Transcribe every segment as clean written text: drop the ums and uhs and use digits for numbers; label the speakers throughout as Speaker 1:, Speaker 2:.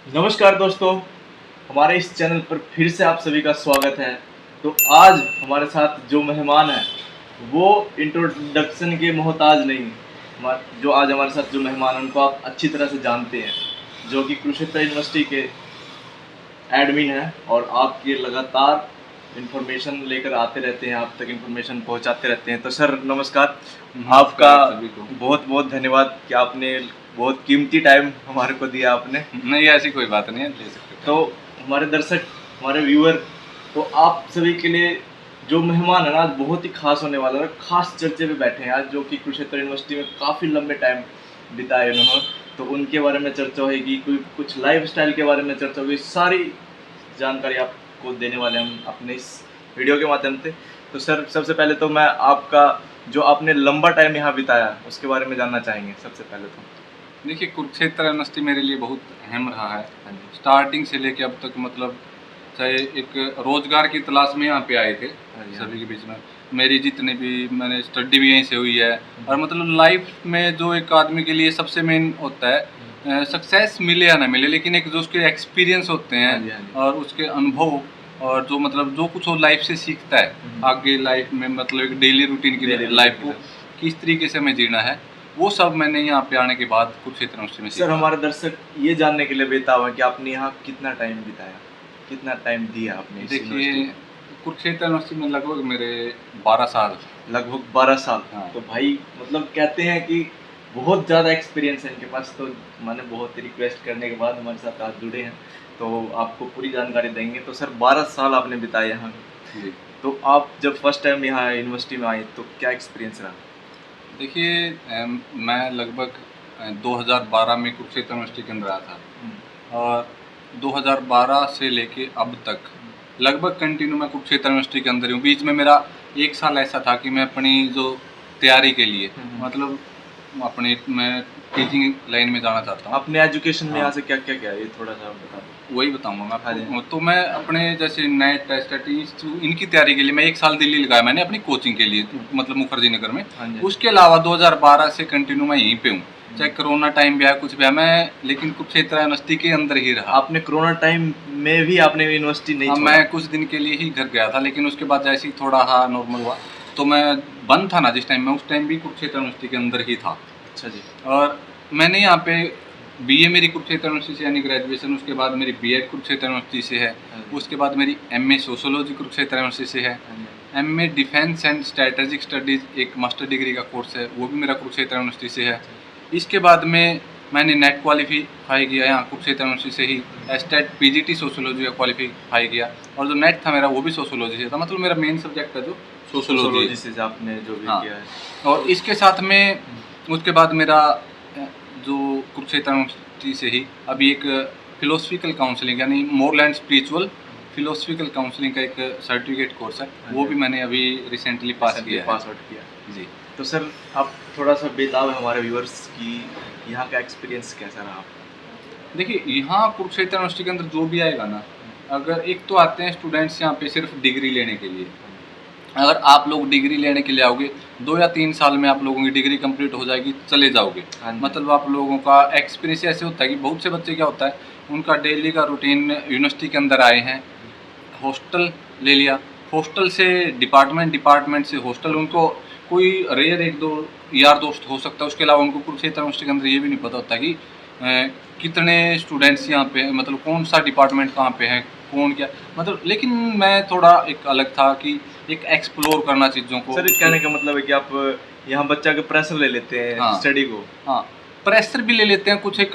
Speaker 1: नमस्कार दोस्तों, हमारे इस चैनल पर फिर से आप सभी का स्वागत है। तो आज हमारे साथ जो मेहमान हैं वो इंट्रोडक्शन के मोहताज नहीं। जो आज हमारे साथ जो मेहमान हैं उनको आप अच्छी तरह से जानते हैं, जो कि कुरुक्षेत्र यूनिवर्सिटी के एडमिन हैं और आपके लगातार इन्फॉर्मेशन लेकर आते रहते हैं, आप तक इन्फॉर्मेशन पहुंचाते रहते हैं। तो सर नमस्कार, आपका
Speaker 2: नमस्कार सभी को।
Speaker 1: बहुत बहुत धन्यवाद कि आपने बहुत कीमती टाइम हमारे को दिया आपने।
Speaker 2: नहीं, ऐसी कोई बात नहीं है, ले सकते हो।
Speaker 1: तो हमारे दर्शक, हमारे व्यूअर, तो आप सभी के लिए जो मेहमान है ना, आज बहुत ही खास होने वाला है। खास चर्चे पे बैठे हैं आज, जो कि कुरुक्षेत्र यूनिवर्सिटी में काफ़ी लंबे टाइम बिताए उन्होंने। तो उनके बारे में चर्चा होगी, कोई कुछ लाइफ स्टाइल के बारे में चर्चा होगी, सारी जानकारी आपको देने वाले हम अपने इस वीडियो के माध्यम से। तो सर सबसे पहले तो मैं आपका जो आपने लंबा टाइम यहाँ बिताया उसके बारे में जानना चाहेंगे सबसे पहले तो।
Speaker 2: देखिए, कुरुक्षेत्र यूनिवर्सिटी मेरे लिए बहुत अहम रहा है।
Speaker 1: हाँ जी।
Speaker 2: स्टार्टिंग से लेके अब तक, मतलब चाहे एक रोजगार की तलाश में यहाँ पे आए थे
Speaker 1: हाँ जी, हाँ
Speaker 2: सभी के बीच में। मेरी जितनी भी मैंने स्टडी भी यहीं से हुई है। और मतलब लाइफ में जो एक आदमी के लिए सबसे मेन होता है, सक्सेस मिले या ना मिले, लेकिन एक जो उसके एक्सपीरियंस होते
Speaker 1: हाँ जी, हाँ
Speaker 2: हैं
Speaker 1: जी।
Speaker 2: और उसके अनुभव, और जो मतलब जो कुछ वो लाइफ से सीखता है आगे लाइफ में, मतलब एक डेली रूटीन की
Speaker 1: Daily
Speaker 2: लाइफ
Speaker 1: routine
Speaker 2: को
Speaker 1: की
Speaker 2: किस तरीके से हमें जीना है, वो सब मैंने यहाँ पे आने के बाद कुरुक्षेत्र यूनिवर्सिटी में
Speaker 1: सर
Speaker 2: सीखा।
Speaker 1: हमारे दर्शक ये जानने के लिए बेताब है कि आपने यहाँ कितना टाइम बिताया, कितना टाइम दिया आपने इस यूनिवर्सिटी
Speaker 2: देखिए,
Speaker 1: में?
Speaker 2: कुरुक्षेत्र यूनिवर्सिटी में लगभग मेरे 12 साल।
Speaker 1: लगभग 12 साल।
Speaker 2: हाँ।
Speaker 1: तो भाई मतलब कहते हैं कि बहुत ज़्यादा एक्सपीरियंस है इनके पास। तो मैंने बहुत रिक्वेस्ट करने के बाद हमारे साथ आज जुड़े हैं, तो आपको पूरी जानकारी देंगे। तो सर 12 साल आपने बिताए यहाँ,
Speaker 2: जी।
Speaker 1: तो आप जब फर्स्ट टाइम यहाँ यूनिवर्सिटी में आए तो क्या एक्सपीरियंस रहा?
Speaker 2: देखिए, मैं लगभग 2012 में कुरुक्षेत्र यूनिवर्सिटी के अंदर आया था। और 2012 से लेके अब तक लगभग कंटिन्यू मैं कुरुक्षेत्र यूनिवर्सिटी के अंदर ही हूँ। बीच में मेरा 1 साल ऐसा था कि मैं अपनी जो तैयारी के लिए, मतलब अपने मैं टीचिंग लाइन में जाना चाहता हूँ।
Speaker 1: अपने एजुकेशन में
Speaker 2: हाँ।
Speaker 1: यहाँ से क्या क्या किया, ये थोड़ा सा बता दो।
Speaker 2: वही बताऊंगा मैं
Speaker 1: हाँ जी।
Speaker 2: आपको। तो मैं अपने जैसे नेट टेस्ट इनकी तैयारी के लिए मैं 1 साल दिल्ली लगाया मैंने अपनी कोचिंग के लिए, मतलब मुखर्जी नगर में।
Speaker 1: हाँ जी।
Speaker 2: उसके अलावा 2012 से कंटिन्यू मैं यहीं पे हूँ, चाहे कोरोना टाइम भी आया कुछ भी आया, मैं लेकिन कुरुक्षेत्र यूनिवर्सिटी के अंदर ही रहा।
Speaker 1: आपने कोरोना टाइम में भी आपने यूनिवर्सिटी नहीं
Speaker 2: हाँ,
Speaker 1: छोड़ा?
Speaker 2: मैं कुछ दिन के लिए ही घर गया था, लेकिन उसके बाद जैसे ही थोड़ा हाँ नॉर्मल हुआ, तो मैं बंद था ना जिस टाइम, मैं उस टाइम भी कुरुक्षेत्र यूनिवर्सिटी के अंदर ही था।
Speaker 1: अच्छा जी।
Speaker 2: और मैंने यहाँ पे बीए मेरी कुरुक्षेत्र यूनिवर्सिटी से, यानी ग्रेजुएशन, उसके बाद मेरी बीएड कुरुक्षेत्र यूनिवर्सिटी से है।
Speaker 1: हाँ जी।
Speaker 2: उसके बाद मेरी एमए सोशियोलॉजी कुरुक्षेत्र यूनिवर्सिटी से है।
Speaker 1: हाँ जी।
Speaker 2: MA defence and strategic studies एक मास्टर डिग्री का कोर्स है, वो भी मेरा कुरुक्षेत्र यूनिवर्सिटी से है। इसके बाद में मैंने नेट क्वालिफाई किया यहाँ कुरुक्षेत्र यूनिवर्सिटी से ही, एस्टेट पीजीटी सोशियोलॉजी का क्वालिफाई किया। और जो नेट था मेरा वो भी सोशियोलॉजी से था, मतलब मेरा मेन सब्जेक्ट है जो सोशियोलॉजी है।
Speaker 1: से आपने जो भी
Speaker 2: हाँ।
Speaker 1: किया है।
Speaker 2: और इसके साथ में उसके बाद मेरा जो कुरुक्षेत्र यूनिवर्सिटी से ही अभी एक फिलोसफिकल काउंसलिंग, यानी moral and spiritual philosophical counselling का एक सर्टिफिकेट कोर्स है, वो भी मैंने अभी रिसेंटली पास किया है।
Speaker 1: पास आउट किया।
Speaker 2: जी।
Speaker 1: तो सर आप थोड़ा सा बेताब है हमारे व्यूअर्स की, यहाँ का एक्सपीरियंस कैसा रहा आपका?
Speaker 2: देखिए, यहाँ कुरुक्षेत्र यूनिवर्सिटी के अंदर जो भी आएगा ना, अगर एक तो आते हैं स्टूडेंट्स यहाँ पे सिर्फ डिग्री लेने के लिए। अगर आप लोग डिग्री लेने के लिए आओगे, 2 या 3 साल में आप लोगों की डिग्री कंप्लीट हो जाएगी, चले जाओगे।
Speaker 1: हाँ जी।
Speaker 2: मतलब आप लोगों का एक्सपीरियंस ऐसे होता है कि बहुत से बच्चे क्या होता है, उनका डेली का रूटीन यूनिवर्सिटी के अंदर आए हैं, हॉस्टल ले लिया, हॉस्टल से डिपार्टमेंट, डिपार्टमेंट से हॉस्टल, उनको कोई रेयर 1-2 यार दोस्त हो सकता है, उसके अलावा उनको कुरुक्षेत्र यूनिवर्सिटी के अंदर ये भी नहीं पता होता कि कितने स्टूडेंट्स यहाँ पे हैं, मतलब कौन सा डिपार्टमेंट कहाँ पे है, कौन क्या, मतलब। लेकिन मैं थोड़ा एक अलग था कि एक एक्सप्लोर करना चीज़ों को।
Speaker 1: सर कहने का मतलब है कि आप यहाँ बच्चा के प्रेशर ले लेते हैं।
Speaker 2: हाँ।
Speaker 1: स्टडी को।
Speaker 2: हाँ, प्रेशर भी ले लेते हैं कुछ। एक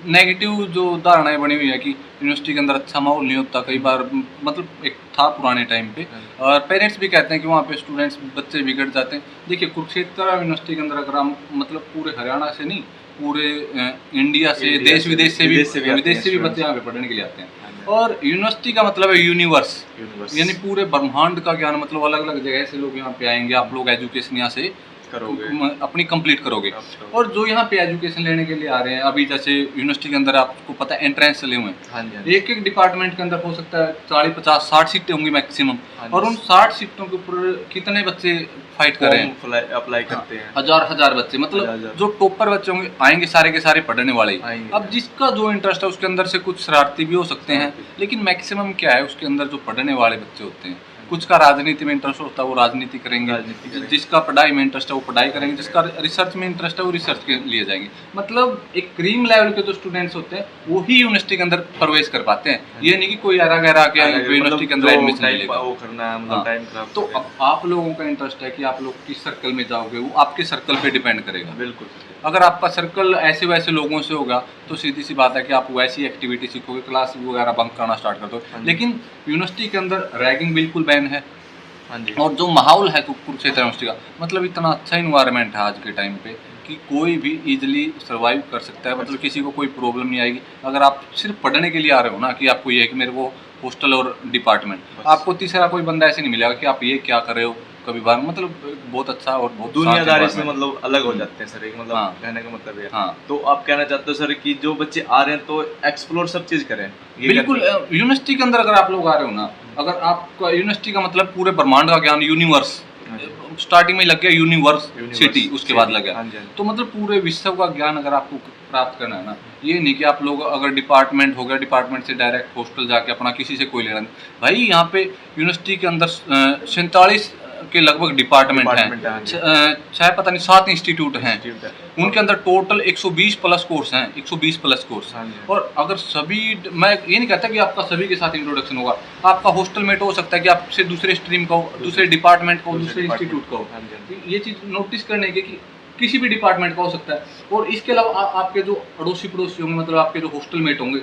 Speaker 2: नेगेटिव जो धारणाएं बनी हुई है कि यूनिवर्सिटी के अंदर अच्छा माहौल नहीं होता कई बार, मतलब एक था पुराने टाइम पे। और पेरेंट्स भी कहते हैं कि वहाँ पे स्टूडेंट्स, बच्चे बिगड़ जाते हैं। देखिए, कुरुक्षेत्र यूनिवर्सिटी के अंदर अगर हम, मतलब पूरे हरियाणा से नहीं, पूरे इंडिया से, देश विदेश से भी बच्चे यहाँ पे पढ़ने के लिए आते हैं। और यूनिवर्सिटी का मतलब है यूनिवर्स, यानी पूरे ब्रह्मांड का ज्ञान, मतलब अलग अलग जगह से लोग यहाँ पे आएंगे। आप लोग एजुकेशन यहाँ से
Speaker 1: करोगे,
Speaker 2: अपनी कंप्लीट करोगे।
Speaker 1: प्राप्त करोगे।
Speaker 2: और जो यहाँ पे एजुकेशन लेने के लिए आ रहे हैं, अभी जैसे यूनिवर्सिटी के अंदर आपको पता है एंट्रेंस चले हुए हैं,
Speaker 1: हाँ जी, हाँ जी।
Speaker 2: एक एक डिपार्टमेंट के अंदर हो सकता है 40 50 60 सीटें होंगी मैक्सिमम,
Speaker 1: हाँ
Speaker 2: और
Speaker 1: जी।
Speaker 2: उन 60 सीटों के ऊपर कितने बच्चे फाइट कर रहे हैं?
Speaker 1: अप्लाई
Speaker 2: हाँ,
Speaker 1: करते हैं।
Speaker 2: हजार हजार बच्चे, मतलब
Speaker 1: हजार।
Speaker 2: जो टॉपर बच्चे होंगे आएंगे सारे के सारे पढ़ने वाले ही।
Speaker 1: आएंगे।
Speaker 2: अब जिसका जो इंटरेस्ट है उसके अंदर से कुछ शरारती भी हो सकते हैं,
Speaker 1: शरारती।
Speaker 2: लेकिन मैक्सिमम क्या है उसके अंदर जो पढ़ने वाले बच्चे होते हैं, कुछ का राजनीति में इंटरेस्ट होता है वो राजनीति करेंगे,
Speaker 1: राजनीति करेंगे।
Speaker 2: जिसका पढ़ाई में इंटरेस्ट है वो पढ़ाई करेंगे, जिसका रिसर्च में इंटरेस्ट है वो रिसर्च के लिए जाएंगे। मतलब एक क्रीम लेवल के जो स्टूडेंट्स होते हैं वो ही यूनिवर्सिटी के अंदर प्रवेश कर पाते हैं। ये नहीं कि कोई अरा गहरा के यूनिवर्सिटी के अंदर एडमिशन ले लेगा।
Speaker 1: वो करना है, मतलब
Speaker 2: हाँ,
Speaker 1: टाइम खराब
Speaker 2: तो
Speaker 1: करेगा।
Speaker 2: अब आप लोगों का इंटरेस्ट है कि आप लोग किस सर्कल में जाओगे, वो आपके सर्कल पे डिपेंड करेगा।
Speaker 1: बिल्कुल।
Speaker 2: अगर आपका सर्कल ऐसे वैसे लोगों से होगा तो सीधी सी बात है कि आप वैसी एक्टिविटी सीखोगे, क्लास वगैरह बंक करना स्टार्ट कर दो।
Speaker 1: हाँ जी।
Speaker 2: लेकिन यूनिवर्सिटी के अंदर रैगिंग बिल्कुल बैन है,
Speaker 1: हाँ जी।
Speaker 2: और जो माहौल है कुरुक्षेत्र यूनिवर्सिटी का, मतलब इतना अच्छा इन्वायरमेंट है आज के टाइम पे कि कोई भी इजीली सर्वाइव कर सकता है, मतलब किसी को कोई प्रॉब्लम नहीं आएगी। अगर आप सिर्फ पढ़ने के लिए आ रहे हो ना, कि आपको ये है कि मेरे को हॉस्टल और डिपार्टमेंट,
Speaker 1: बस।
Speaker 2: आपको तीसरा कोई बंदा ऐसे नहीं मिलेगा कि आप ये क्या कर रहे हो कभी बार, मतलब बहुत अच्छा और बहुत
Speaker 1: दुनियादारी से
Speaker 2: शांत
Speaker 1: मतलब अलग हो जाते हैं सर, एक मतलब
Speaker 2: हाँ।
Speaker 1: कहने का मतलब ये है।
Speaker 2: हाँ।
Speaker 1: तो आप कहना चाहते हो सर कि जो बच्चे आ रहे हैं तो एक्सप्लोर सब चीज करें, ये
Speaker 2: बिल्कुल।
Speaker 1: कहते हैं?
Speaker 2: यूनिवर्सिटी के अंदर अगर आप लोग आ रहे हो ना, अगर आपका यूनिवर्सिटी का मतलब पूरे ब्रह्मांड का ज्ञान, यूनिवर्स,
Speaker 1: हाँ जी।
Speaker 2: स्टार्टिंग में लग गया यूनिवर्सिटी, उसके बाद लग गया,
Speaker 1: हाँ जी, हाँ जी।
Speaker 2: तो मतलब पूरे विश्व का ज्ञान अगर आपको प्राप्त करना है ना, ये नहीं कि आप लोग अगर डिपार्टमेंट हो गया, डिपार्टमेंट से डायरेक्ट हॉस्टल जाके अपना किसी से कोई लेना नहीं। भाई यहाँ पे यूनिवर्सिटी के अंदर 47 के लगभग डिपार्टमेंट
Speaker 1: डिपार्टमेंट है, हाँ जी।
Speaker 2: हैं, चाहे पता नहीं 7 इंस्टीट्यूट हैं,
Speaker 1: इंस्टीट्यूट है।
Speaker 2: उनके अंदर टोटल 120 प्लस कोर्स हैं, 120 प्लस कोर्स।
Speaker 1: हाँ जी।
Speaker 2: और अगर सभी, मैं ये नहीं कहता कि आपका सभी के साथ इंट्रोडक्शन होगा, आपका हॉस्टल मेट हो सकता है कि आपसे दूसरे स्ट्रीम का हो, दूसरे डिपार्टमेंट का हो, दूसरे इंस्टीट्यूट का हो।
Speaker 1: हाँ जी, हाँ जी।
Speaker 2: ये चीज़ नोटिस करने की कि किसी भी डिपार्टमेंट का हो सकता है। और इसके अलावा आपके जो अड़ोसी पड़ोसी होंगे, मतलब आपके जो हॉस्टल मेट होंगे,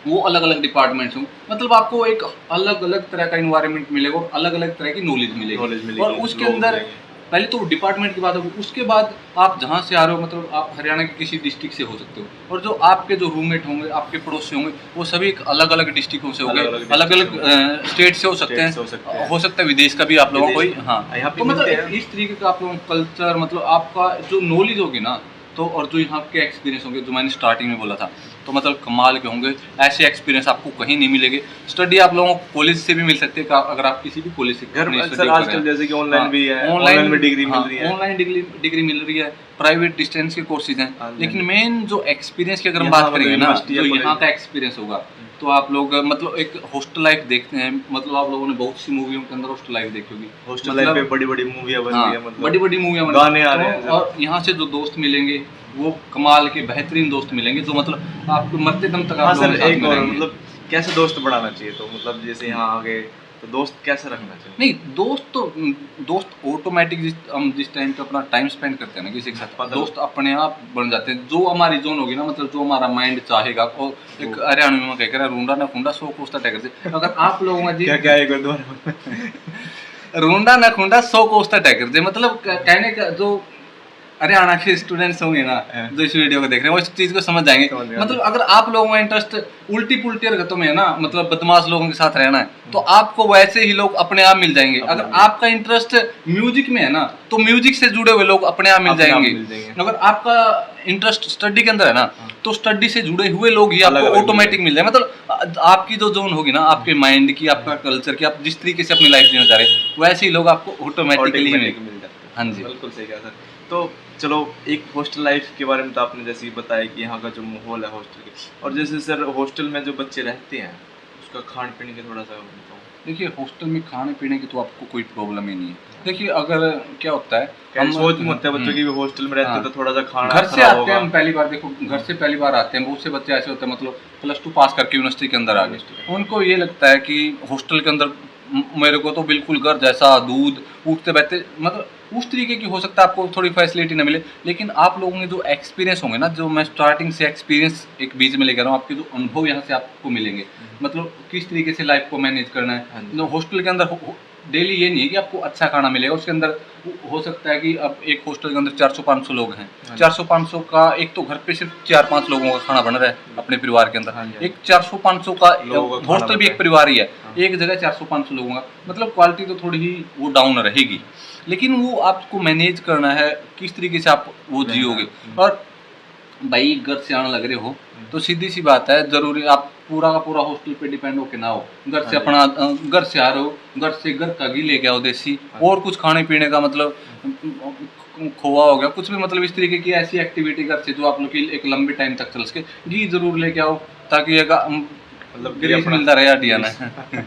Speaker 2: वो अलग अलग डिपार्टमेंट्स होंगे, मतलब आपको एक अलग अलग तरह का इन्वायरमेंट मिलेगा और अलग अलग तरह की नॉलेज मिलेगी। और उसके
Speaker 1: लोग
Speaker 2: अंदर
Speaker 1: मिलेंगे।
Speaker 2: पहले तो डिपार्टमेंट की बात होगी, उसके बाद आप जहाँ से आ रहे हो, मतलब आप हरियाणा के किसी डिस्ट्रिक्ट से हो सकते हो, और जो आपके जो रूममेट होंगे, आपके पड़ोसी होंगे, वो सभी एक अलग अलग डिस्ट्रिक्टों से होंगे,
Speaker 1: अलग-अलग
Speaker 2: अलग अलग स्टेट से हो सकते
Speaker 1: स्टेट से हो सकते
Speaker 2: हैं,
Speaker 1: हैं।
Speaker 2: हो सकता है विदेश का भी आप लोगों को कोई। हाँ,
Speaker 1: यहाँ पे
Speaker 2: तो
Speaker 1: मिलते
Speaker 2: मतलब
Speaker 1: हैं।
Speaker 2: इस तरीके का आप लोगों का कल्चर, मतलब आपका जो नॉलेज होगी ना, तो और जो यहाँ के एक्सपीरियंस होंगे, जो मैंने स्टार्टिंग में बोला था, तो मतलब कमाल के होंगे। ऐसे एक्सपीरियंस आपको कहीं नहीं मिलेंगे। स्टडी आप लोगों को कॉलेज से भी मिल सकती है, अगर आप किसी भी कॉलेज से
Speaker 1: घर
Speaker 2: अपनी
Speaker 1: में
Speaker 2: study
Speaker 1: सर
Speaker 2: कर रहे
Speaker 1: आजकल
Speaker 2: हैं।
Speaker 1: जैसे कि ऑनलाइन
Speaker 2: हाँ,
Speaker 1: भी है, ऑनलाइन में डिग्री मिल रही है।
Speaker 2: ऑनलाइन डिग्री मिल रही है, प्राइवेट डिस्टेंस के कोर्सेज हैं।
Speaker 1: हाँ जी,
Speaker 2: लेकिन मेन जो एक्सपीरियंस की अगर हम
Speaker 1: यहाँ
Speaker 2: बात
Speaker 1: मतलब
Speaker 2: करेंगे ना,
Speaker 1: यूनिवर्सिटी या
Speaker 2: जो यहाँ
Speaker 1: कॉलेज-
Speaker 2: का एक्सपीरियंस होगा, तो आप लोग मतलब एक हॉस्टल लाइफ देखते हैं, मतलब आप लोगों ने बहुत सी मूवियों के अंदर हॉस्टल लाइफ देखी होगी।
Speaker 1: हॉस्टल लाइफ पे बड़ी बड़ी मूवियाँ बन रही है, मतलब
Speaker 2: बड़ी बड़ी मूवियाँ
Speaker 1: गाने आ रहे हैं।
Speaker 2: और यहाँ से जो दोस्त मिलेंगे वो कमाल के बेहतरीन दोस्त मिलेंगे, जो मतलब आपको मरते दम तक
Speaker 1: हाँ
Speaker 2: आप लोगों
Speaker 1: सर,
Speaker 2: के साथ
Speaker 1: एक
Speaker 2: में
Speaker 1: और
Speaker 2: रहेंगे।
Speaker 1: मतलब कैसे दोस्त बढ़ाना चाहिए, तो मतलब जैसे यहाँ आ गए तो दोस्त कैसे रखना चाहिए?
Speaker 2: नहीं, दोस्त ऑटोमेटिक हम जिस टाइम पे अपना टाइम स्पेंड करते हैं ना किसी के साथ,
Speaker 1: पता-
Speaker 2: दोस्त अपने आप बन जाते हैं। जो हमारी जोन होगी ना, मतलब जो हमारा माइंड चाहेगा, और एक हरियाणा में कह कर रूंडा ना खुंडा सो कोस्ता टैगर से, अगर आप लोगों में जी
Speaker 1: क्या क्या एक बार दोबारा
Speaker 2: रूंडा ना खुंडा सो कोस्ता टैगर से, मतलब कहने का जो हरियाणा के स्टूडेंट्स होंगे ना, जो इस वीडियो को देख रहे हैं, वो इस चीज को समझ जाएंगे।
Speaker 1: समझ गए।
Speaker 2: मतलब अगर आप लोगों का इंटरेस्ट उल्टी पुल्टी हरकतों में है ना, मतलब बदमाश लोगों के साथ रहना है, तो आपको वैसे ही लोग अपने आप मिल जाएंगे। अगर आपका इंटरेस्ट म्यूजिक में है ना, तो म्यूजिक से जुड़े हुए लोग अपने आप मिल
Speaker 1: अपने आप
Speaker 2: जाएंगे।
Speaker 1: मिल जाएंगे।
Speaker 2: अगर आपका इंटरेस्ट स्टडी के अंदर है ना, तो स्टडी से जुड़े हुए लोग ही आपको
Speaker 1: अलग-अलग
Speaker 2: ऑटोमेटिक मिल जाए। मतलब आपकी जो जोन होगी ना, आपके माइंड की, आपका कल्चर की, आप जिस तरीके से अपनी लाइफ जीना चाह रहे हैं, वैसे ही लोग आपको ऑटोमेटिकली
Speaker 1: मिल जाते हैं।
Speaker 2: हाँ जी।
Speaker 1: बिल्कुल सही कहा सर। तो चलो, एक हॉस्टल लाइफ के बारे में तो आपने जैसे ही बताया कि यहाँ का जो माहौल है हॉस्टल के, और जैसे सर हॉस्टल में जो बच्चे रहते हैं उसका खान पीने का थोड़ा सा बताओ।
Speaker 2: देखिए, हॉस्टल में खाने पीने की तो आपको कोई प्रॉब्लम ही नहीं है। देखिए, अगर क्या होता है,
Speaker 1: क्या सोच में होता है बच्चों की भी हॉस्टल में रहते हैं
Speaker 2: हाँ।
Speaker 1: तो थोड़ा सा खाना
Speaker 2: घर से
Speaker 1: खराब
Speaker 2: आते
Speaker 1: होगा।
Speaker 2: हैं हम पहली बार, देखो घर से पहली बार आते हैं, बहुत से बच्चे ऐसे होते हैं, मतलब +2 पास करके यूनिवर्सिटी के अंदर आ गए, उनको ये लगता है कि हॉस्टल के अंदर मेरे को तो बिल्कुल घर जैसा दूध उठते बैठते, मतलब उस तरीके की हो सकता है आपको थोड़ी फैसिलिटी ना मिले। लेकिन आप लोगों के जो एक्सपीरियंस होंगे ना, जो मैं स्टार्टिंग से एक्सपीरियंस एक बीच में लेकर रहा हूँ, आपके जो अनुभव यहाँ से आपको मिलेंगे, मतलब किस तरीके से लाइफ को मैनेज करना
Speaker 1: हाँ
Speaker 2: है।
Speaker 1: जी।
Speaker 2: जो हॉस्टल के अंदर डेली ये नहीं है कि आपको अच्छा खाना मिलेगा उसके अंदर। हो सकता है कि अब एक हॉस्टल के अंदर 400-500 लोग हैं,
Speaker 1: हाँ जी।
Speaker 2: 400-500 का एक तो घर पे सिर्फ 4-5 लोगों का खाना बन रहा है अपने परिवार के
Speaker 1: हाँ जी,
Speaker 2: अंदर, एक 400-500 का
Speaker 1: लोगों का खाना
Speaker 2: हॉस्टल भी
Speaker 1: बन
Speaker 2: एक
Speaker 1: रहा
Speaker 2: परिवार ही है,
Speaker 1: हाँ।
Speaker 2: एक जगह 400-500 लोगों का, मतलब क्वालिटी तो थोड़ी ही वो डाउन रहेगी, लेकिन वो आपको मैनेज करना है किस तरीके से आप वो
Speaker 1: रहना
Speaker 2: जियोगे।
Speaker 1: है।
Speaker 2: और भाई घर से आने लग रहे हो तो सीधी सी बात है, जरूरी आप पूरा का पूरा हॉस्टल पे डिपेंड होके ना हो, घर
Speaker 1: हाँ
Speaker 2: से
Speaker 1: जी।
Speaker 2: अपना घर से आ रहे हो, घर से घर का घी लेके आओ देसी,
Speaker 1: हाँ जी।
Speaker 2: और कुछ खाने पीने का मतलब खोआ हो गया, कुछ भी मतलब इस तरीके की ऐसी एक्टिविटी घर से जो आप लोग की एक लंबे टाइम तक चल सके, घी जरूर लेके आओ ताकि एक
Speaker 1: मतलब कि
Speaker 2: ग्रीस
Speaker 1: अपना
Speaker 2: मिलता रहे हड्डियाँ
Speaker 1: ग्रीस।
Speaker 2: में।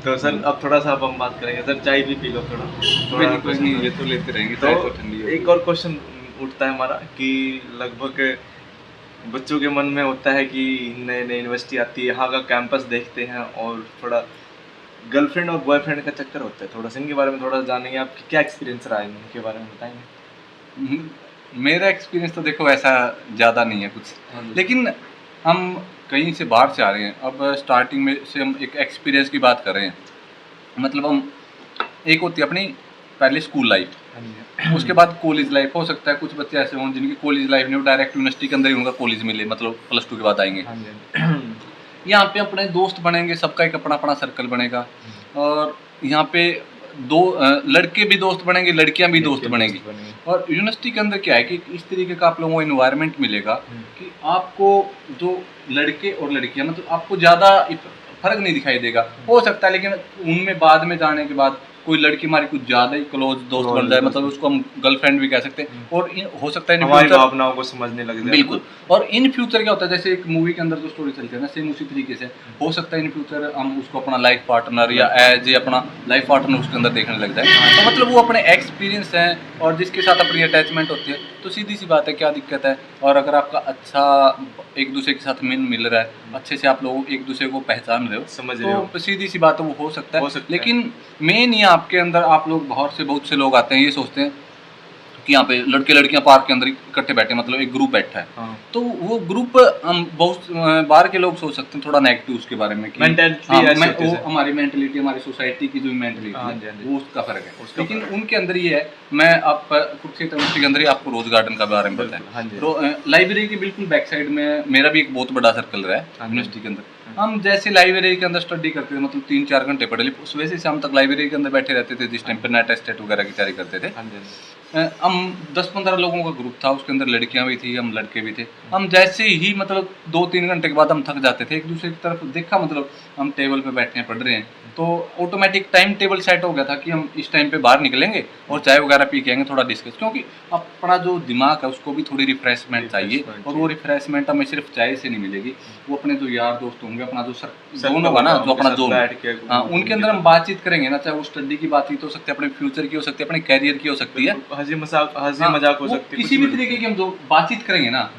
Speaker 1: तो सर अब थोड़ा सा अब हम बात करेंगे सर, चाय भी पी लो थोड़ा
Speaker 2: कोई
Speaker 1: थोड़ा
Speaker 2: नहीं कोई
Speaker 1: क्वेश्चन
Speaker 2: नहीं,
Speaker 1: था।
Speaker 2: ये तो लेते रहेंगे,
Speaker 1: तो
Speaker 2: चाय तो ठंडी होती
Speaker 1: एक
Speaker 2: है।
Speaker 1: और क्वेश्चन उठता है हमारा कि लगभग बच्चों के मन में होता है कि नई नई यूनिवर्सिटी आती है, यहाँ का कैंपस देखते हैं और थोड़ा गर्लफ्रेंड और बॉयफ्रेंड का चक्कर होता है, थोड़ा सा इनके बारे में थोड़ा जानेंगे, आपकी क्या एक्सपीरियंस रहा है इनके बारे में बताएंगे।
Speaker 2: मेरा एक्सपीरियंस तो देखो ऐसा ज़्यादा नहीं है कुछ,
Speaker 1: हाँ जी।
Speaker 2: लेकिन हम कहीं से बाहर से आ रहे हैं, अब स्टार्टिंग में से हम एक एक्सपीरियंस की बात कर रहे हैं, मतलब हम एक होती है अपनी पहले स्कूल लाइफ,
Speaker 1: हाँ जी।
Speaker 2: उसके बाद कॉलेज लाइफ। हो सकता है कुछ बच्चे ऐसे हों जिनकी कॉलेज लाइफ नहीं, वो डायरेक्ट यूनिवर्सिटी के अंदर ही उनका कॉलेज मिले, मतलब +2 के बाद आएंगे।
Speaker 1: हाँ जी, हाँ जी।
Speaker 2: यहाँ पे अपने दोस्त बनेंगे, सबका एक अपना अपना सर्कल बनेगा, और यहाँ पे लड़के भी दोस्त बनेंगे, लड़कियाँ भी दोस्त बनेंगी।
Speaker 1: बनेंगे।
Speaker 2: और यूनिवर्सिटी के अंदर क्या है कि इस तरीके का आप लोगों को इन्वायरमेंट मिलेगा कि आपको जो लड़के और लड़कियां, मतलब आपको ज़्यादा फर्क नहीं दिखाई देगा। हो सकता है लेकिन उनमें बाद में जाने के बाद कोई लड़की हमारी कुछ ज़्यादा ही क्लोज दोस्त बन जाए, मतलब उसको हम गर्लफ्रेंड भी कह सकते हैं, और हो सकता है इन
Speaker 1: हमारी
Speaker 2: फ्यूचर
Speaker 1: भावनाओं को समझने लग जाए।
Speaker 2: बिल्कुल। और इन फ्यूचर क्या होता है, जैसे एक मूवी के अंदर जो स्टोरी चलती है ना, सेम उसी तरीके से हो सकता है इन फ्यूचर हम उसको अपना लाइफ पार्टनर या एज ए अपना लाइफ पार्टनर उसके अंदर देखने लग जाए, तो मतलब वो अपने एक्सपीरियंस हैं और जिसके साथ अपनी अटैचमेंट होती है, तो सीधी सी बात है क्या दिक्कत है। और अगर आपका अच्छा एक दूसरे के साथ मिल रहा है, अच्छे से आप लोग एक दूसरे को पहचान रहे हो,
Speaker 1: समझ रहे हो।
Speaker 2: तो सीधी सी बात है वो हो सकता
Speaker 1: हो
Speaker 2: है।
Speaker 1: सकता है।
Speaker 2: लेकिन मेन ये आपके अंदर आप लोग बाहर से बहुत से लोग आते हैं, ये सोचते हैं कि यहाँ पे लड़के लड़कियां पार्क के अंदर इकट्ठे बैठे, मतलब एक ग्रुप बैठा है,
Speaker 1: हाँ।
Speaker 2: तो वो ग्रुप हम बहुत बाहर के लोग सोच सकते हैं थोड़ा नेगेटिव उसके बारे में कि
Speaker 1: मेंटालिटी
Speaker 2: हाँ,
Speaker 1: ऐसी होती
Speaker 2: वो
Speaker 1: है।
Speaker 2: हमारी मेंटलिटी, हमारी सोसाइटी की जो मेंटलिटी
Speaker 1: हाँ
Speaker 2: है
Speaker 1: जी, हाँ जी।
Speaker 2: वो उसका फर्क है।
Speaker 1: उसका
Speaker 2: लेकिन
Speaker 1: फर्क
Speaker 2: उनके अंदर ये है, मैं आप कुरुक्षेत्र यूनिवर्सिटी के अंदर ही आपको रोज गार्डन का बारे में
Speaker 1: बिल्कुल,
Speaker 2: बताया,
Speaker 1: हाँ जी।
Speaker 2: लाइब्रेरी के बिल्कुल बैक साइड में मेरा भी एक बहुत बड़ा सर्कल रहा है
Speaker 1: हाँ जी।
Speaker 2: यूनिवर्सिटी के अंदर। हम जैसे लाइब्रेरी के अंदर स्टडी करते थे, मतलब 3-4 घंटे पढ़े, सुबह से शाम तक लाइब्रेरी के अंदर बैठे रहते थे, जिस टाइम पर नेट टेस्ट वगैरह की तैयारी करते थे।
Speaker 1: हाँ जी,
Speaker 2: हम 10-15 लोगों का ग्रुप था, उसके अंदर लड़कियां भी थी, हम लड़के भी थे। हम जैसे ही मतलब 2-3 घंटे के बाद हम थक जाते थे, एक दूसरे की तरफ देखा, मतलब हम टेबल पे बैठे हैं पढ़ रहे हैं, तो ऑटोमेटिक टाइम टेबल सेट हो गया था कि हम इस टाइम पे बाहर निकलेंगे और चाय वगैरह पी के आएंगे, थोड़ा डिस्कस, क्योंकि अपना जो दिमाग है उसको भी थोड़ी रिफ्रेशमेंट चाहिए,
Speaker 1: Refreshment
Speaker 2: और वो रिफ्रेशमेंट हमें सिर्फ चाय से नहीं मिलेगी, वो अपने जो यार दोस्त होंगे, अपना जो जोन होगा ना, जो अपना जोन,
Speaker 1: बैठ के
Speaker 2: हाँ, उनके अंदर हम बातचीत करेंगे ना, चाहे वो स्टडी की बातचीत हो सकती है, अपने फ्यूचर की हो सकती है, अपने कैरियर की हो सकती है,
Speaker 1: हंसी मजाक हो
Speaker 2: वो
Speaker 1: सकती है,
Speaker 2: किसी
Speaker 1: कुछ
Speaker 2: भी तरीके की हम जो बातचीत करेंगे ना,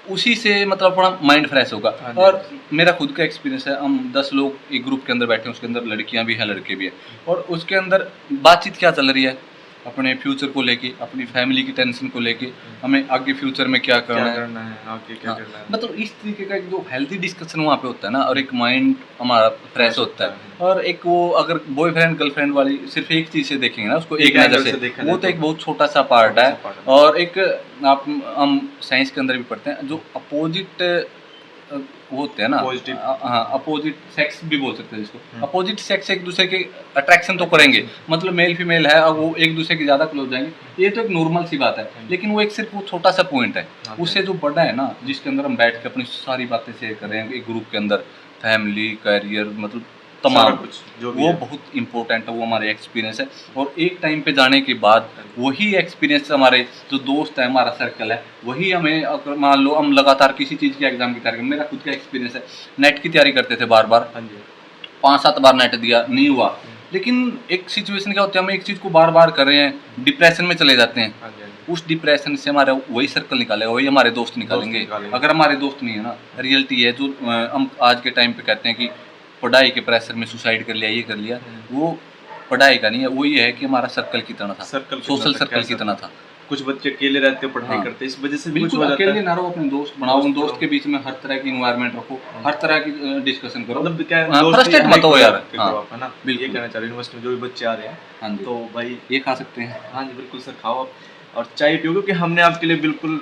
Speaker 2: उसी से मतलब थोड़ा माइंड फ्रेश होगा।
Speaker 1: हाँ जी।
Speaker 2: और मेरा खुद का एक्सपीरियंस है, हम 10 लोग एक ग्रुप के अंदर बैठे हैं, उसके अंदर लड़कियां भी हैं, लड़के भी हैं, और उसके अंदर बातचीत क्या चल रही है, अपने फ्यूचर को लेके, अपनी फैमिली की टेंशन को लेके, हमें आगे फ्यूचर में क्या
Speaker 1: क्या
Speaker 2: करना है,
Speaker 1: करना है, आगे क्या
Speaker 2: हाँ,
Speaker 1: करना है।
Speaker 2: मतलब इस तरीके का एक जो हेल्दी डिस्कशन वहाँ पे होता है ना, और एक माइंड हमारा फ्रेश होता है। और एक वो अगर बॉयफ्रेंड गर्लफ्रेंड वाली सिर्फ एक चीज़ से देखेंगे ना उसको, एक नज़र से,
Speaker 1: देखा
Speaker 2: वो
Speaker 1: जाए
Speaker 2: तो एक बहुत छोटा सा पार्ट है। और एक आप हम साइंस के अंदर भी पढ़ते हैं, जो अपोजिट वो होते हैं ना,
Speaker 1: Positive।
Speaker 2: हाँ, अपोजिट सेक्स भी बोल सकते हैं जिसको, अपोजिट सेक्स एक दूसरे के अट्रैक्शन तो करेंगे, मतलब मेल फीमेल है और वो एक दूसरे के ज़्यादा क्लोज जाएंगे, ये तो एक नॉर्मल सी बात है, लेकिन वो एक सिर्फ वो छोटा सा पॉइंट है। उससे जो बड़ा है ना, जिसके अंदर हम बैठ के अपनी सारी बातें शेयर कर रहे हैं एक ग्रुप के अंदर, फैमिली, करियर, मतलब तमाम
Speaker 1: कुछ जो भी
Speaker 2: वो
Speaker 1: है।
Speaker 2: बहुत इंपॉर्टेंट है, वो हमारे एक्सपीरियंस है। और एक टाइम पे जाने के बाद वही एक्सपीरियंस हमारे जो दोस्त है, हमारा सर्कल है, वही हमें, अगर मान लो हम लगातार किसी चीज़ की एग्जाम की तैयारी, मेरा खुद का एक्सपीरियंस है, नेट की तैयारी करते थे बार बार,
Speaker 1: हाँ जी।
Speaker 2: 5-7 बार नेट दिया, नहीं हुआ, लेकिन एक सिचुएशन क्या होती है, हम एक चीज़ को बार बार कर रहे हैं, डिप्रेशन में चले जाते हैं,
Speaker 1: हाँ जी, हाँ जी।
Speaker 2: उस डिप्रेशन से हमारा वही सर्कल निकालेगा, वही हमारे दोस्त निकालेंगे। अगर हमारे दोस्त नहीं है ना, रियलिटी है जो हम आज के टाइम पे कहते हैं कि पढ़ाई के प्रेशर में सुसाइड कर लिया, ये कर लिया, वो पढ़ाई का नहीं है, वो ये है कि हमारा सर्कल कितना था,
Speaker 1: सर्कल
Speaker 2: सोशल सर्कल कितना था,
Speaker 1: कुछ बच्चे अकेले रहते हो, पढ़ाई
Speaker 2: हाँ।
Speaker 1: करते हैं, इस वजह से भी कुछ
Speaker 2: बिल्कुल
Speaker 1: हो जाता
Speaker 2: अकेले
Speaker 1: है।
Speaker 2: ना रहो, अपने दोस्त बनाओ, उन
Speaker 1: दोस्त
Speaker 2: दोस्त
Speaker 1: रहो।
Speaker 2: के बीच में हर तरह की इन्वायरमेंट रखो, हर तरह की डिस्कशन करो,
Speaker 1: मतलब क्या है, दोस्ती
Speaker 2: फ्रस्ट्रेट
Speaker 1: हाई
Speaker 2: मत हो यार।
Speaker 1: के
Speaker 2: हाँ
Speaker 1: करो आप, है ना? ये
Speaker 2: बिल्कुल।
Speaker 1: कहना चाह रहे हो, यूनिवर्सिटी में जो भी बच्चे आ रहे हैं,
Speaker 2: हाँ जी,
Speaker 1: तो भाई
Speaker 2: ये खा सकते हैं।
Speaker 1: हाँ जी, बिल्कुल सर खाओ आप, और चाय पियो, क्योंकि हमने आपके लिए बिल्कुल,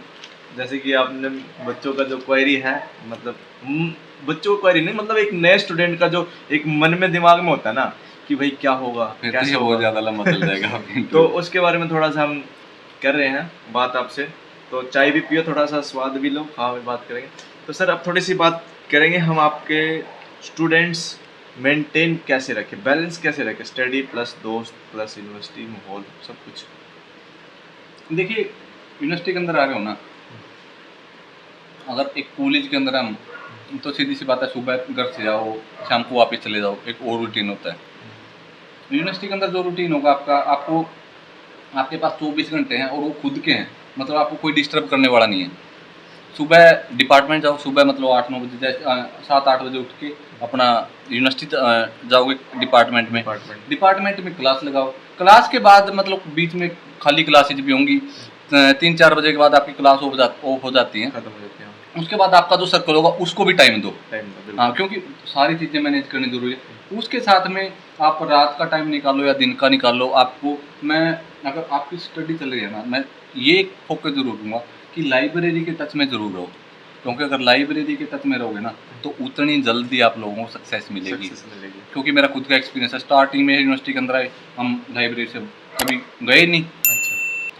Speaker 1: जैसे कि आपने बच्चों का जो क्वेरी है, मतलब बच्चों को क्वेरी नहीं, मतलब एक नए स्टूडेंट का जो एक मन में दिमाग में होता है ना कि भाई क्या होगा,
Speaker 2: फिर तो
Speaker 1: कैसे
Speaker 2: ये बहुत
Speaker 1: होगा,
Speaker 2: ज़्यादा लंबा चल जाएगा आपकी
Speaker 1: तो
Speaker 2: इंटरव्यू।
Speaker 1: उसके बारे में थोड़ा सा हम कर रहे हैं बात आपसे। तो चाय भी पियो, थोड़ा सा स्वाद भी लो, हाँ भी बात करेंगे। तो सर अब थोड़ी सी बात करेंगे हम आपके स्टूडेंट्स मेंटेन कैसे रखें, बैलेंस कैसे रखें, स्टडी प्लस दोस्त प्लस यूनिवर्सिटी माहौल सब कुछ।
Speaker 2: देखिए यूनिवर्सिटी के अंदर आ रहे हो ना, अगर एक कॉलेज के अंदर हम, तो सीधी सी बात है, सुबह घर से जाओ, शाम को वापस चले जाओ, एक और रूटीन होता है। यूनिवर्सिटी के अंदर जो रूटीन होगा आपका, आपको आपके पास 24 घंटे हैं और वो खुद के हैं, मतलब आपको कोई डिस्टर्ब करने वाला नहीं है। सुबह डिपार्टमेंट जाओ, सुबह मतलब 8-9 बजे, जैसे 7-8 बजे उठ के अपना यूनिवर्सिटी जाओगे डिपार्टमेंट में, डिपार्टमेंट में क्लास लगाओ। क्लास के बाद मतलब बीच में खाली क्लासेज भी होंगी, 3-4 बजे के बाद आपकी क्लास ऑफ हो जाती है,
Speaker 1: खत्म हो जाते हैं,
Speaker 2: उसके बाद आपका जो सर्कल होगा उसको भी टाइम दो।
Speaker 1: टाइम का बिल्कुल।
Speaker 2: हाँ, क्योंकि सारी चीज़ें मैनेज करनी ज़रूरी है। उसके साथ में आप रात का टाइम निकालो या दिन का निकालो, आपको मैं, अगर आपकी स्टडी चल रही है ना, मैं ये फोकस ज़रूर दूँगा कि लाइब्रेरी के टच में ज़रूर रहो, क्योंकि अगर लाइब्रेरी के टच में रहोगे ना तो उतनी जल्दी आप लोगों को सक्सेस मिलेगी।
Speaker 1: सक्सेस मिलेगी।
Speaker 2: क्योंकि मेरा खुद का एक्सपीरियंस है, स्टार्टिंग में यूनिवर्सिटी के अंदर आए, हम लाइब्रेरी से कभी गए नहीं,
Speaker 1: अच्छा,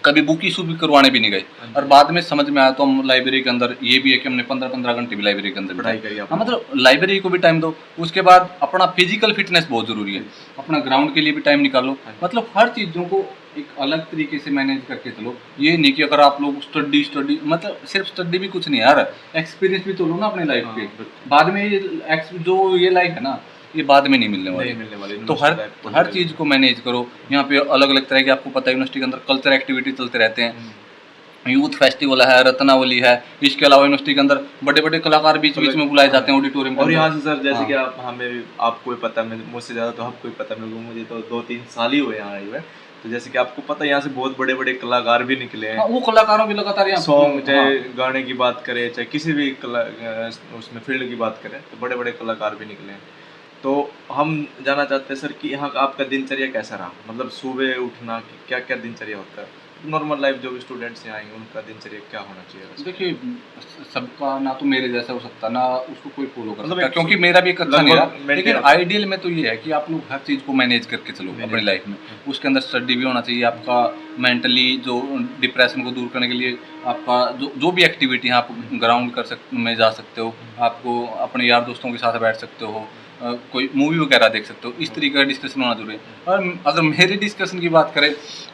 Speaker 2: कभी बुक इशू भी करवाने भी नहीं गए, और बाद में समझ में आया तो हम लाइब्रेरी के अंदर, ये भी है कि हमने 15-15 घंटे भी लाइब्रेरी के अंदर
Speaker 1: पढ़ाई
Speaker 2: बिताए।
Speaker 1: करी
Speaker 2: हाँ,
Speaker 1: आपने।
Speaker 2: मतलब लाइब्रेरी को भी टाइम दो। उसके बाद अपना फिजिकल फिटनेस बहुत ज़रूरी है, अपना ग्राउंड के लिए भी टाइम निकालो, मतलब हर चीज़ों को एक अलग तरीके से मैनेज करके चलो। ये नहीं कि अगर आप लोग स्टडी मतलब सिर्फ स्टडी भी कुछ नहीं यार, एक्सपीरियंस भी तो लो ना अपने लाइफ
Speaker 1: हाँ,
Speaker 2: के।
Speaker 1: बिल्कुल।
Speaker 2: बाद में जो ये लाइफ है ना, ये बाद में नहीं मिलने
Speaker 1: नहीं
Speaker 2: वाली।
Speaker 1: मिलने वाली
Speaker 2: तो
Speaker 1: यूनिवर्सिटी लाइफ
Speaker 2: हर चीज़ को मैनेज करो। यहाँ पे अलग अलग तरह के, आपको पता है यूनिवर्सिटी के अंदर कल्चर एक्टिविटी चलते रहते हैं, यूथ फेस्टिवल है, रत्नावली है, इसके अलावा यूनिवर्सिटी के अंदर बड़े बड़े कलाकार बीच बीच में बुलाए जाते हैं ऑडिटोरियम के
Speaker 1: और
Speaker 2: अंदर।
Speaker 1: यहाँ से सर जैसे
Speaker 2: हाँ।
Speaker 1: कि आप, हमें भी, आपको भी पता है, मुझसे ज़्यादा तो आपको भी पता है, मुझे तो 2-3 साल ही हुए यहाँ आए हुए। तो जैसे कि आपको पता है यहाँ से बहुत बड़े बड़े कलाकार भी निकले हैं।
Speaker 2: हाँ, वो कलाकारों की लगातार यहाँ
Speaker 1: सॉन्ग, चाहे
Speaker 2: हाँ,
Speaker 1: गाने की बात करें, चाहे किसी भी उसमें फील्ड की बात करें, तो बड़े बड़े कलाकार भी निकले हैं। तो हम जानना चाहते हैं सर कि यहाँ का आपका दिनचर्या कैसा रहा, मतलब सुबह उठना, क्या क्या दिनचर्या होता है, नॉर्मल लाइफ जो भी स्टूडेंट्स यहाँ आएंगे उनका दिनचर्या क्या होना चाहिए वैसे?
Speaker 2: देखिए सबका ना तो मेरे जैसा हो सकता, ना उसको कोई फॉलो कर
Speaker 1: मतलब
Speaker 2: सकता,
Speaker 1: एक
Speaker 2: क्योंकि मेरा भी एक अच्छा नहीं रहा।
Speaker 1: लगभग
Speaker 2: लेकिन
Speaker 1: maintain
Speaker 2: आइडियल में तो ये है कि आप लोग हर चीज़ को मैनेज करके चलो अपनी लाइफ में। उसके अंदर स्टडी भी होना चाहिए, आपका मेंटली जो डिप्रेशन को दूर करने के लिए आपका जो भी एक्टिविटी है, आप ग्राउंड में जा सकते हो, आपको अपने यार दोस्तों के साथ बैठ सकते हो, कोई मूवी वगैरह देख सकते हो, इस तरीके का डिस्कशन होना जरूरी है। और अगर मेरी डिस्कशन की बात करें,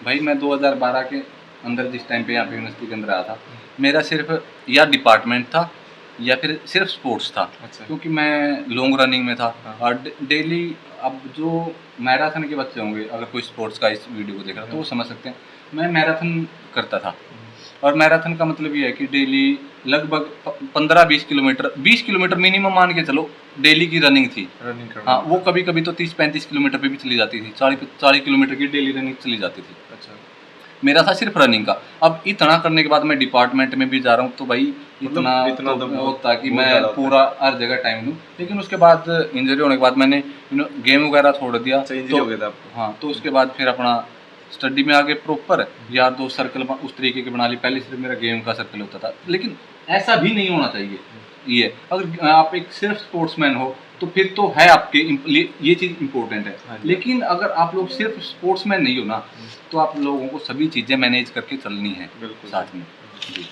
Speaker 2: भाई मैं 2012 के अंदर जिस टाइम पे यहाँ पे यूनिवर्सिटी के अंदर आया था, मेरा सिर्फ या डिपार्टमेंट था या फिर सिर्फ स्पोर्ट्स था।
Speaker 1: अच्छा।
Speaker 2: क्योंकि मैं लॉन्ग रनिंग में था
Speaker 1: हाँ।
Speaker 2: और डेली, अब जो मैराथन के बच्चे होंगे, अगर कोई स्पोर्ट्स का इस वीडियो को देख रहा है तो वो समझ सकते हैं, मैं मैराथन करता था। और मैराथन का मतलब ये है कि डेली लगभग 15-20 किलोमीटर, 20 किलोमीटर मिनिमम मान के चलो डेली की रनिंग थी।
Speaker 1: रनिंग करना।
Speaker 2: हाँ, वो कभी कभी तो 30-35 किलोमीटर पे भी चली जाती थी, 40 किलोमीटर की डेली रनिंग चली जाती थी।
Speaker 1: अच्छा,
Speaker 2: मेरा था सिर्फ रनिंग का। अब इतना करने के बाद मैं डिपार्टमेंट में भी जा रहा हूँ, तो भाई
Speaker 1: मतलब
Speaker 2: इतना
Speaker 1: तो बहुत-
Speaker 2: होता कि
Speaker 1: बहुत
Speaker 2: मैं
Speaker 1: ज़्यादा होता है।
Speaker 2: पूरा हर जगह टाइम दूँ। लेकिन उसके बाद इंजरी होने के बाद मैंने गेम वगैरह छोड़ दिया।
Speaker 1: अच्छा, इंजरी हो गया था आपको?
Speaker 2: हाँ, तो उसके बाद फिर अपना स्टडी में आगे प्रॉपर यार दोस्त सर्कल उस तरीके की बना ली। पहले सिर्फ मेरा गेम का सर्कल होता था, लेकिन ऐसा भी नहीं होना चाहिए। ये अगर आप एक सिर्फ स्पोर्ट्समैन हो तो फिर तो है आपके लिए ये चीज़ इम्पोर्टेंट
Speaker 1: हाँ
Speaker 2: है।
Speaker 1: जी।
Speaker 2: लेकिन अगर आप लोग सिर्फ स्पोर्ट्समैन नहीं हो ना, तो आप लोगों को सभी चीज़ें मैनेज करके चलनी है
Speaker 1: बिल्कुल।
Speaker 2: साथ में जी।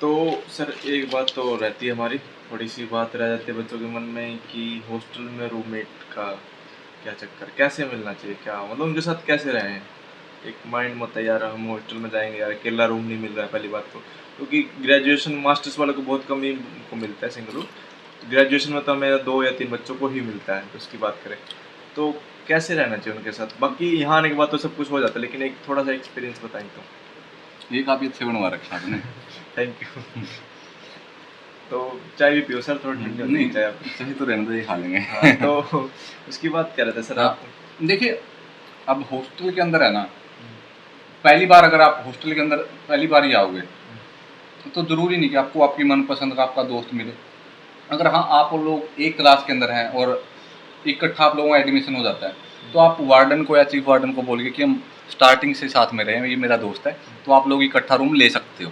Speaker 1: तो सर एक बात तो रहती है हमारी, थोड़ी सी बात रह जाती है बच्चों के मन में कि हॉस्टल में रूममेट का क्या चक्कर, कैसे मिलना चाहिए, क्या मतलब उनके साथ कैसे रहें। एक माइंड मत है यार हम हॉस्टल में जाएंगे यार, अकेला रूम नहीं मिल रहा है पहली बात तो, क्योंकि ग्रेजुएशन मास्टर्स वालों को बहुत कम ही को मिलता है सिंगल रूम। ग्रेजुएशन में तो हमें 2 या 3 बच्चों को ही मिलता है, उसकी बात करें तो कैसे रहना चाहिए उनके साथ। बाकी यहाँ आने के बाद तो सब कुछ हो जाता है, लेकिन एक थोड़ा सा एक्सपीरियंस बताएं तो।
Speaker 2: ये काफ़ी अच्छे बनवा रखा आपने।
Speaker 1: Thank you. तो चाय भी पियो सर, थोड़ी ठंडी होती है चाय आप।
Speaker 2: सही तो रहने दो, ये खा लेंगे।
Speaker 1: हाँ, तो उसकी बात क्या रहता है सर आप?
Speaker 2: देखिए अब हॉस्टल के अंदर है ना, पहली बार अगर आप हॉस्टल के अंदर पहली बार ही आओगे तो ज़रूरी नहीं कि आपको आपकी मनपसंद का आपका दोस्त मिले। अगर हाँ आप लोग एक क्लास के अंदर हैं और इकट्ठा आप लोगों का एडमिशन हो जाता है तो आप वार्डन को या चीफ वार्डन को बोल के कि हम स्टार्टिंग से साथ में रहे हैं, ये मेरा दोस्त है, तो आप लोग इकट्ठा रूम ले सकते हो।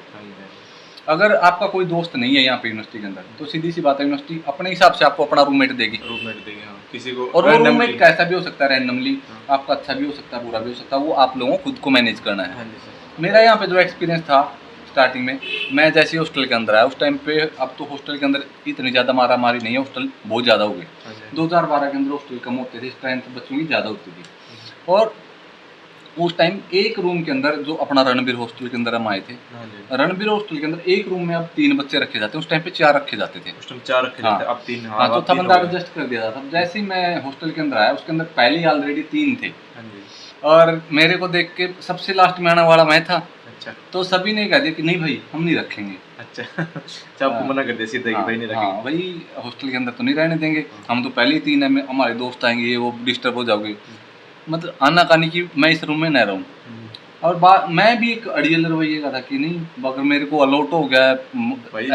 Speaker 2: अगर आपका कोई दोस्त नहीं है यहाँ पे यूनिवर्सिटी के अंदर तो सीधी सी बात है यूनिवर्सिटी अपने हिसाब से आपको अपना रूममेट देगी।
Speaker 1: रूममेट देंगे, हाँ, किसी को।
Speaker 2: और वो रूममेट कैसा भी हो सकता है, रैंडमली आपका अच्छा भी हो सकता है, बुरा भी हो सकता है, वो आप लोगों को खुद को मैनेज करना है।
Speaker 1: हाँ जी सर।
Speaker 2: मेरा यहाँ पे जो एक्सपीरियंस था स्टार्टिंग में, मैं जैसे ही हॉस्टल के अंदर आया उस टाइम पे, अब तो हॉस्टल के अंदर इतनी ज़्यादा मारा मारी नहीं है, हॉस्टल बहुत ज़्यादा हो गए। 2012 के अंदर हॉस्टल कम होते थे, स्ट्रेंथ बच्चों की ज़्यादा होती थी। और उस टाइम एक रूम के अंदर जो अपना रणबीर हॉस्टल के अंदर हम आए थे, रणबीर हॉस्टल के अंदर एक रूम में अब 3 बच्चे रखे जाते हैं, उस टाइम पे 4 रखे जाते थे।
Speaker 1: उस टाइम 4 रखे जाते हैं, अब 3।
Speaker 2: हाँ, चौथा बंदा एडजस्ट कर दिया था। तब जैसे ही मैं हॉस्टल के अंदर आया उसके अंदर पहले ही ऑलरेडी 3 थे और मेरे को देख के सबसे लास्ट में आने वाला मैं था।
Speaker 1: अच्छा।
Speaker 2: तो सभी ने कह दिया कि नहीं भाई हम नहीं रखेंगे।
Speaker 1: अच्छा। आपको मना कर दिया सीधे कि भाई नहीं रखेंगे।
Speaker 2: हाँ भाई, हॉस्टल के अंदर तो नहीं रहने देंगे, हम तो पहले ही 3 है, हमारे दोस्त आएंगे, ये वो डिस्टर्ब हो जाओगे, मतलब आनाकानी की मैं इस रूम में न रहूँ। और मैं भी एक अड़ियल रवैये का था कि नहीं, अगर मेरे को अलॉट हो गया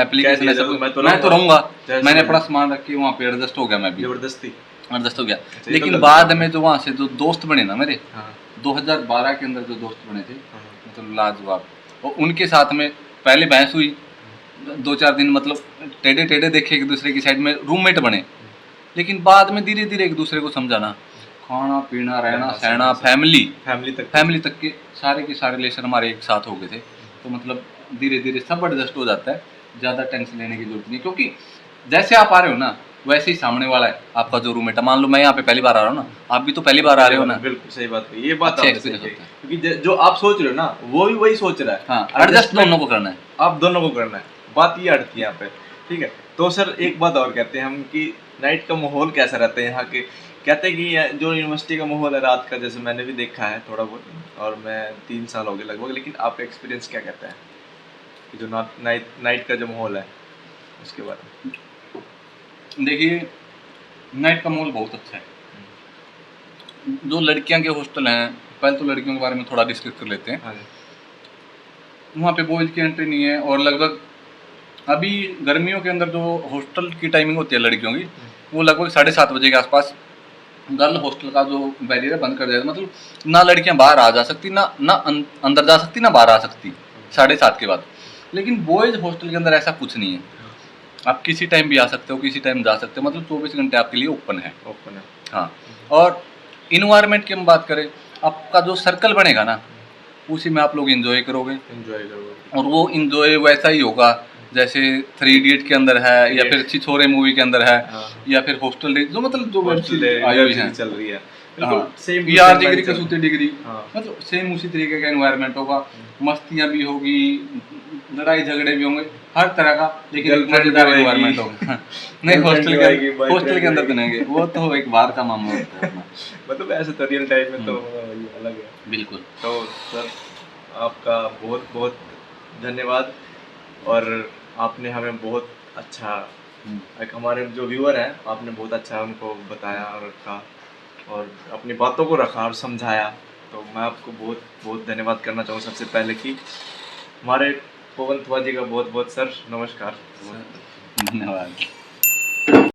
Speaker 2: एप्लीकेशन ऐसा, मैं तो रहूँगा। मैंने अपना सामान रख के वहाँ पे एडजस्ट हो गया, मैं भी
Speaker 1: जबरदस्ती
Speaker 2: एडजस्ट हो गया। लेकिन बाद में जो वहाँ से जो दोस्त बने ना मेरे, 2012 के अंदर जो दोस्त बने थे, मतलब लाजवाब, और उनके साथ में पहले बहस हुई 2-4 दिन, मतलब टेढ़े टेढ़े देखे एक दूसरे की साइड में, रूममेट बने। लेकिन बाद में धीरे धीरे एक दूसरे को समझाना, खाना पीना रहना सहना, फैमिली तक के सारे रिलेशन हमारे एक साथ हो गए थे। तो मतलब धीरे धीरे सब एडजस्ट हो जाता है, ज़्यादा टेंशन लेने की जरूरत नहीं, क्योंकि जैसे आप आ रहे हो ना वैसे ही सामने वाला है आपका जो रूममेट है। मान लो मैं यहाँ पे पहली बार आ रहा हूँ ना, आप भी तो पहली बार आ रहे हो ना।
Speaker 1: बिल्कुल सही बात है, ये बात आपने सही कही, क्योंकि जो आप सोच रहे हो ना वो भी वही सोच रहा है।
Speaker 2: हाँ, एडजस्ट दोनों को करना है,
Speaker 1: आप दोनों को करना है, बात ये अड़ती है यहाँ पे। ठीक है, तो सर एक बात और कहते हैं हम कि नाइट का माहौल कैसा रहता है यहाँ के। कहते हैं कि जो यूनिवर्सिटी का माहौल है रात का, जैसे मैंने भी देखा है थोड़ा बहुत, और मैं 3 साल हो गए लगभग, लेकिन आपका एक्सपीरियंस क्या कहता है कि जो नाइट का जो माहौल है उसके बारे में।
Speaker 2: देखिए, नाइट का माहौल बहुत अच्छा है। जो लड़कियां के हॉस्टल हैं, पहले तो लड़कियों के बारे में थोड़ा डिस्कस कर लेते हैं। वहाँ पे बॉयज़ की एंट्री नहीं है, और लगभग अभी गर्मियों के अंदर जो हॉस्टल की टाइमिंग होती है लड़कियों की, वो लगभग 7:30 बजे के आसपास गर्ल हॉस्टल का जो बैरियर बंद कर दिया। मतलब ना लड़कियां बाहर आ जा सकती, ना अंदर जा सकती, ना बाहर आ सकती 7:30 के बाद। लेकिन बॉयज़ हॉस्टल के अंदर ऐसा कुछ नहीं है, आप किसी टाइम भी आ सकते हो, किसी टाइम जा सकते हो, मतलब 24 घंटे आपके लिए ओपन है। हाँ, और इन्वायरमेंट की हम बात करें, आपका जो सर्कल बनेगा ना उसी में आप लोग एंजॉय करोगे, और वो एंजॉय वैसा ही होगा जैसे 3 इडियट के अंदर है, या फिर छिछोरे मूवी के अंदर है, या फिर हॉस्टल जो मतलब जो वेब सीरीज आई हुई है
Speaker 1: चल रही है,
Speaker 2: यार डिग्री कसूती डिग्री, मतलब सेम उसी तरीके का एनवायरनमेंट होगा, मस्तियाँ भी होगी, लड़ाई झगड़े भी होंगे, हर तरह का, लेकिन मजेदार एनवायरनमेंट होगा। नहीं, हॉस्टल के अंदर तो नहीं, वो तो एक बार का मामला होता है।
Speaker 1: मतलब ऐसे तो रियल टाइम में तो अलग है।
Speaker 2: बिल्कुल।
Speaker 1: तो सर आपका बहुत बहुत धन्यवाद, और आपने हमें बहुत अच्छा, एक हमारे जो व्यूअर हैं, आपने बहुत अच्छा उनको बताया और रखा, और अपनी बातों को रखा और समझाया। तो मैं आपको बहुत बहुत धन्यवाद करना चाहूँ सबसे पहले कि हमारे पवन थुआ जी का बहुत बहुत सर नमस्कार।
Speaker 2: धन्यवाद।